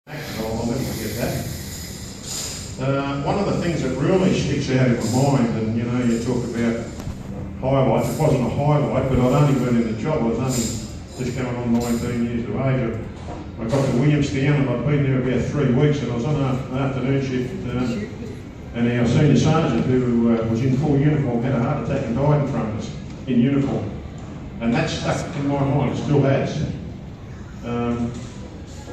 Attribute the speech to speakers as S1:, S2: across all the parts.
S1: I'll never forget that. One of the things that really sticks out in my mind, and you know, you talk about highlights, it wasn't a highlight, but I'd only been in the job, I was only just going on 19 years of age. I got to Williamstown and I'd been there about 3 weeks, and I was on an afternoon shift, and our senior sergeant, who was in full uniform, had a heart attack and died in front of us, in uniform. And that stuck in my mind, it still has.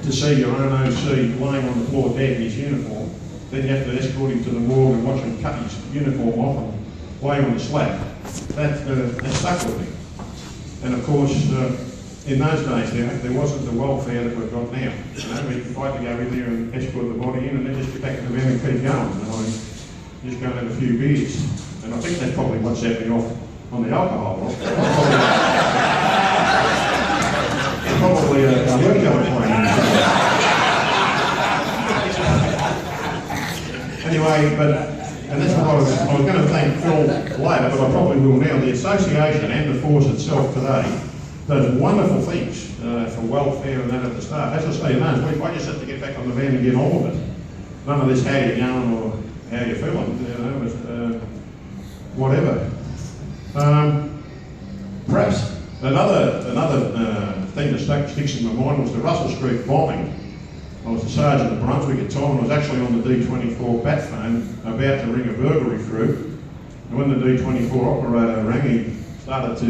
S1: To see your own OC laying on the floor dead in his uniform, then you have to escort him to the morgue and watch him cut his uniform off and lay on the slab. That stuck with me. And of course, in those days there wasn't the welfare that we've got now. You know, we had to go in there and escort the body in and then just get back to the van and keep going. And I just go and have a few beers. And I think that's probably what set me off on the alcohol. Probably a workout plan. Anyway, and that's what I was going to thank Phil later, but I probably will now. The association and the force itself today does wonderful things for welfare and that of the staff. As I say, I just have to get back on the van and get on with it. None of this how you going or how you feeling, you know, whatever. Perhaps another thing that sticks in my mind was the Russell Street bombing. I was the sergeant of Brunswick at the time, and I was actually on the D24 bat phone about to ring a burglary through. And when the D24 operator rang, he started to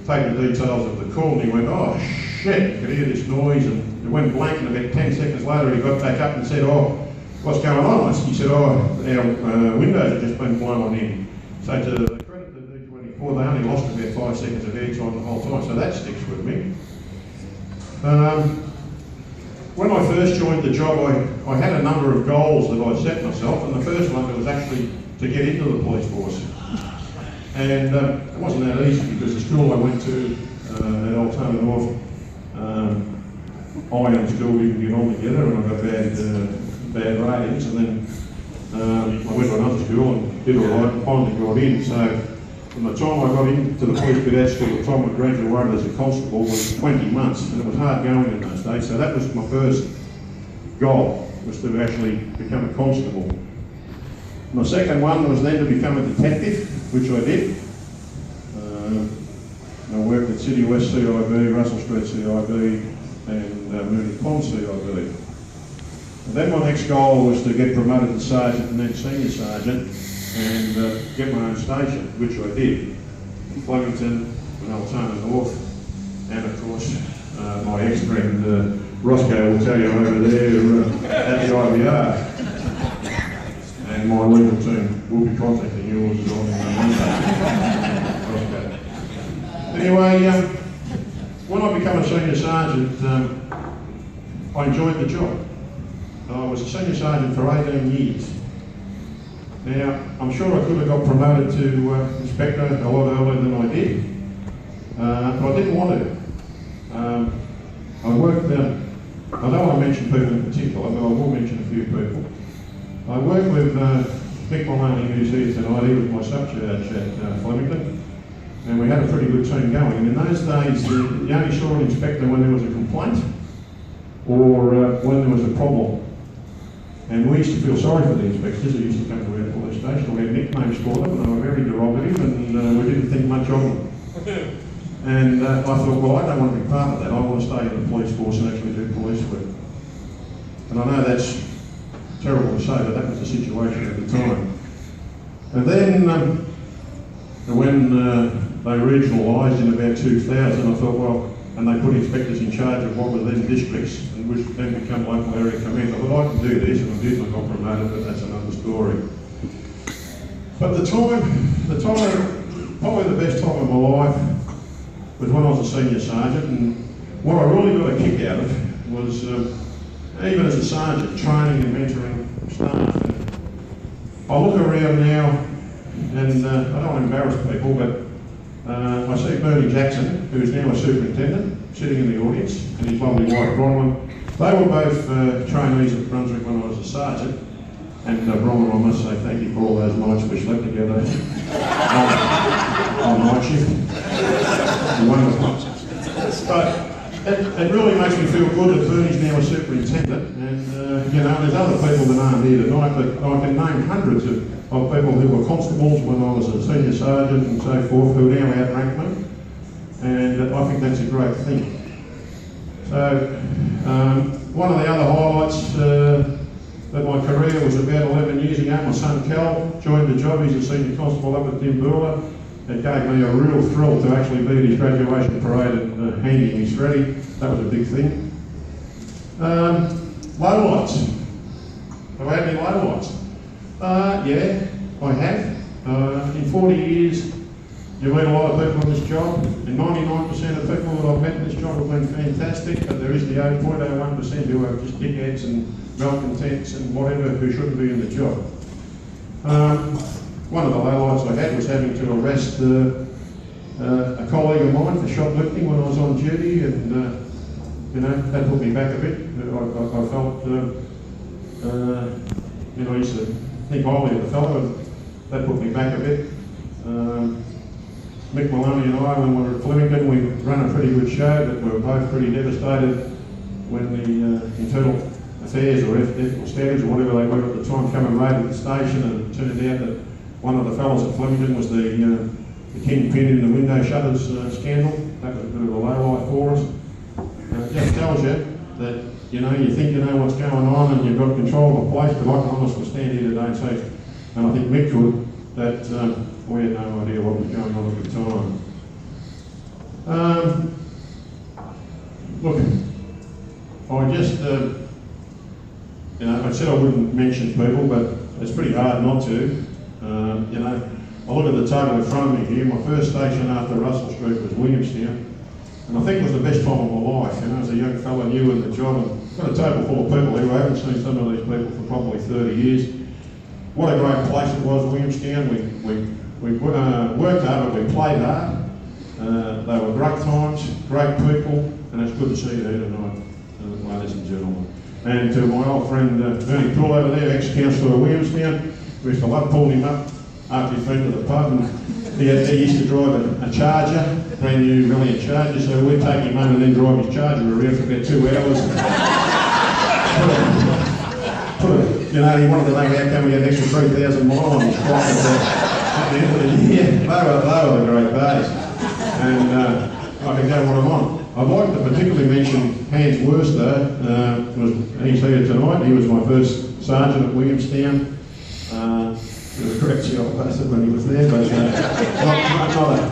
S1: take the details of the call, and he went, "Oh shit," you could hear this noise, and it went blank, and about 10 seconds later he got back up and said, "Oh, what's going on?" He said, "Oh, our windows have just been blown in." So to the credit to the D24, they only lost about 5 seconds of airtime the whole time, so that sticks with me. When I first joined the job, I had a number of goals that I set myself, and the first one was actually to get into the police force. And it wasn't that easy because the school I went to at Altona North, I and school didn't get on together, and I got bad ratings, and then I went to another school and did all right and finally got in. So from the time I got into the police cadet school, the time I graduated as a constable was 20 months, and it was hard going in those days. So that was my first goal, was to actually become a constable. My second one was then to become a detective, which I did. I worked at City West CIB, Russell Street CIB, and Mooney Pond CIB. And then my next goal was to get promoted to sergeant and then senior sergeant, and get my own station, which I did. Flemington and Altona North, and of course my ex-friend Roscoe will tell you over there at the IBR. And my legal team will be contacting yours on Monday. Roscoe. Anyway, when I became a senior sergeant, I enjoyed the job. I was a senior sergeant for 18 years. Now, I'm sure I could have got promoted to inspector a lot earlier than I did, but I didn't want to. I worked, I don't want to mention people in particular, but I will mention a few people. I worked with Mick, who's here tonight. He was my sub-charge at Flemington, and we had a pretty good team going. And in those days, you only saw an inspector when there was a complaint or when there was a problem. And we used to feel sorry for the inspectors who used to come to our police station. We had nicknames for them, and they were very derogative, and we didn't think much of them. And I thought, well, I don't want to be part of that. I want to stay in the police force and actually do police work. And I know that's terrible to say, but that was the situation at the time. And then when they regionalised in about 2000, I thought, well, and they put inspectors in charge of what were then districts, and which then become local area command. I thought, I can do this, and I did, and I got promoted, but that's another story. But the time, probably the best time of my life was when I was a senior sergeant, and what I really got a kick out of was, even as a sergeant, training and mentoring staff. And I look around now, and I don't want to embarrass people, but I see Bernie Jackson, who is now a superintendent, sitting in the audience, and his lovely wife Bronwyn. They were both trainees at Brunswick when I was a sergeant, and Bronwyn, I must say thank you for all those nights we slept together on night shift. Wonderful. But it really makes me feel good that Bernie's now a superintendent, and you know, there's other people that aren't here tonight, but I can name hundreds of people who were constables when I was a senior sergeant and so forth, who now outrank me, and I think that's a great thing. So, one of the other highlights of my career was about 11 years ago. My son Cal joined the job. He's a senior constable up at Dimboola. It gave me a real thrill to actually be at his graduation parade and handing his ready. That was a big thing. Lowlights. Have I had any lowlights? Yeah, I have. In 40 years, you meet a lot of people in this job, and 99% of people that I've met in this job have been fantastic, but there is the 0.01% who are just dickheads and malcontents and whatever who shouldn't be in the job. One of the lowlights I had was having to arrest a colleague of mine for shoplifting when I was on duty, and you know, that put me back a bit. I felt, you know, I used to think highly of the fellow, and that put me back a bit. Mick and I, when we were at Flemington, we ran a pretty good show, but we were both pretty devastated when the Internal Affairs or Ethical Standards or whatever they were at the time come and raided the station, and it turned out that one of the fellows at Flemington was the kingpin in the window shutters scandal. That was a bit of a lowlight for us. It just tells you that, you know, you think you know what's going on and you've got control of the place, but I can honestly stand here today and say, and I think Mick could, that we had no idea what was going on at the time. Look, I just, you know, I said I wouldn't mention people, but it's pretty hard not to. You know, I look at the table in front of me here. My first station after Russell Street was Williamstown, and I think it was the best time of my life. You know, as a young fella new in the job, and got a table full of people here. I haven't seen some of these people for probably 30 years. What a great place it was, Williamstown. We worked hard, but we played hard. They were great times, great people, and it's good to see you here tonight, ladies and gentlemen. And to my old friend Ernie Poole over there, ex-councillor of Williamstown, we used to love pulling him up after he'd been to the pub, and he used to drive a Charger, brand new brilliant Charger, so we'd take him home and then drive his Charger around for about 2 hours. You know, he wanted to know how come we had an extra 3,000 miles on his truck at the end of the year. They were the great days. And I can go what I'm on. I'd like to particularly mention Hans Worster. He's here tonight. He was my first sergeant at Williamstown. He was a correct old person when he was there, but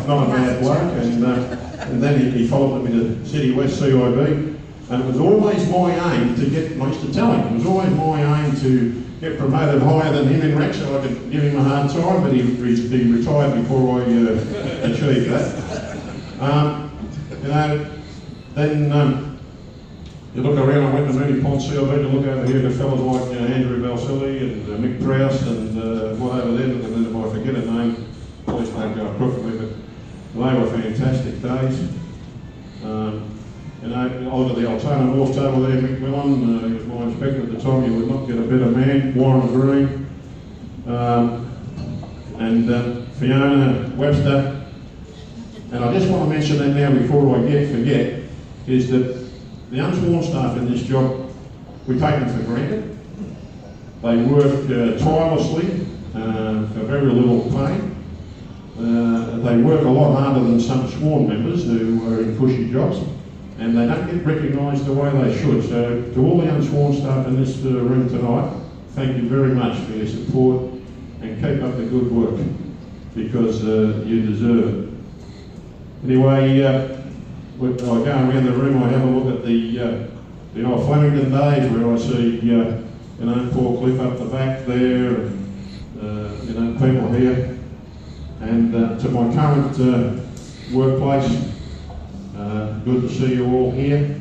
S1: not a bad bloke. And then he followed me to City West CIB. And it was always my aim to get, I used to tell him, it was always my aim to get promoted higher than him in rank so I could give him a hard time, but he retired before I achieved that. You know, then you look around, I went to Mooney Pond CIB to look over here at fellas like Andrew Balsillie and Mick Prowse and what over there, and then if I forget a name, please don't go crookedly, but they were fantastic days. You know, I look at the Altona North table there, Mick Millen, he was my inspector at the time, you would not get a better man, Warren Green, and Fiona Webster. And I just want to mention that now before I forget, is that the unsworn staff in this job, we take them for granted. They work tirelessly for very little pay. They work a lot harder than some sworn members who are in cushy jobs, and they don't get recognised the way they should. So to all the unsworn staff in this room tonight, thank you very much for your support, and keep up the good work, because you deserve it. Anyway, I go around the room, I have a look at the old Flemington days where I see, you know, poor Cliff up the back there, and, you know, people here. And to my current workplace, good to see you all here.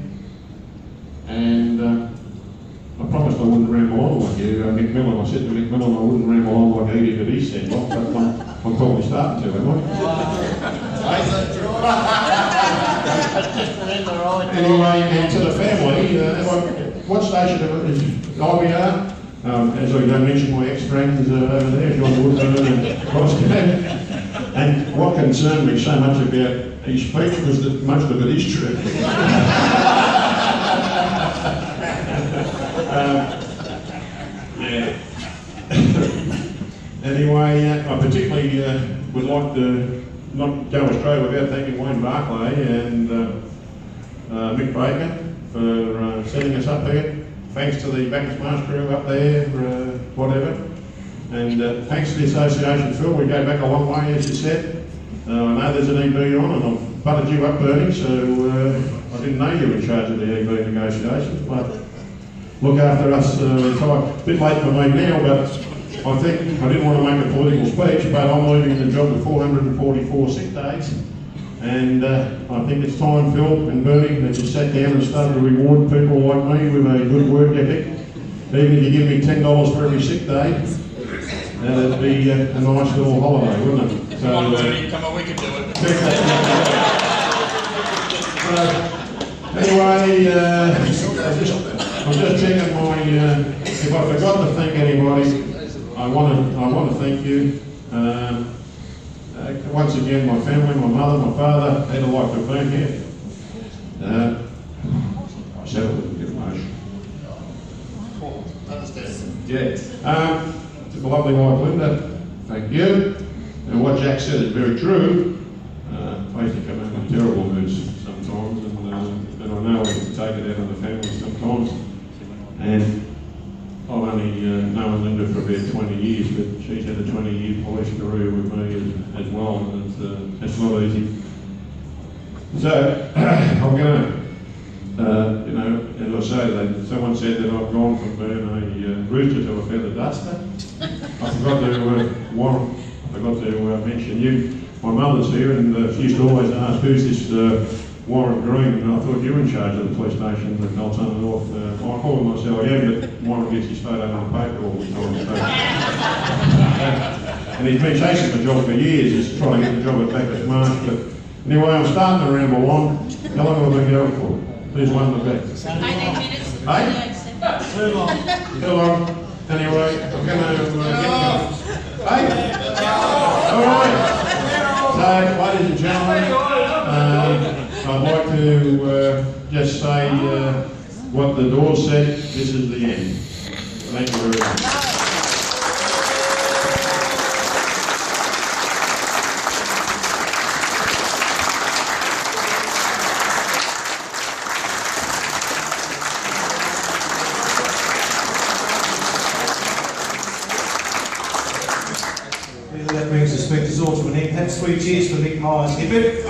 S1: And I promised I wouldn't ramble on like you, Mick Millen. I said to Mick Millen I wouldn't ramble on like Edie that he said, but I'm probably starting to, am I? Anyway, and to the family, what station is IBR? As I mentioned, my ex-friends over there, John Woodburn and Roscoe. And what concerned me so much about His speech was that most of it is true. Yeah. Anyway, I particularly would like to not go Australia without thanking Wayne Barclay and Mick Baker for setting us up here. Thanks to the Bacchus Marsh crew up there, whatever. And thanks to the association, Phil, we go back a long way, as you said. I know there's an EB on, and I've butted you up, Bernie, so I didn't know you were in charge of the EB negotiations, but look after us. It's a bit late for me now, but I think I didn't want to make a political speech, but I'm leaving the job with 444 sick days. And I think it's time, Phil and Bernie, that you sat down and started to reward people like me with a good work ethic. Even if you give me $10 for every sick day, that'd be a nice little holiday, wouldn't it? So,
S2: come on, Bernie, come on, we can do it.
S1: Anyway, I'm just checking my. If I forgot to thank anybody, I want to thank you. Once again, my family, my mother, my father, they'd like to have been here. I said I wouldn't get emotional. Yeah. To the lovely wife Linda, thank you. And what Jack said is very true. I think I'm in terrible moods sometimes, and I know I have to take it out on the family sometimes. And I've only known Linda for about 20 years, but she's had a 20-year police career with me as well, and it's not easy. So, I'm going to, as I say, someone said that I've gone from being a rooster to a feather duster. I forgot to mention you. My mother's here, and she used to always ask, who's this Warren Green? And I thought you were in charge of the police station at Nelson North. I call myself, yeah, but Warren gets his photo on the paper all the time. So. And he's been chasing the job for years, he's trying to get the job at Bacchus Marsh. But anyway, I'm starting to ramble on. How long have I been going for? Who's won the bet?
S3: 18 minutes.
S1: Too long. Too long. Anyway, I'm going to get going. Hey? All right. So, ladies and gentlemen, I'd like to just say what the door said. This is the end. Thank you very much.
S4: That brings the speakers all to an end. Have 3 cheers for Mick Myers. Hip hip.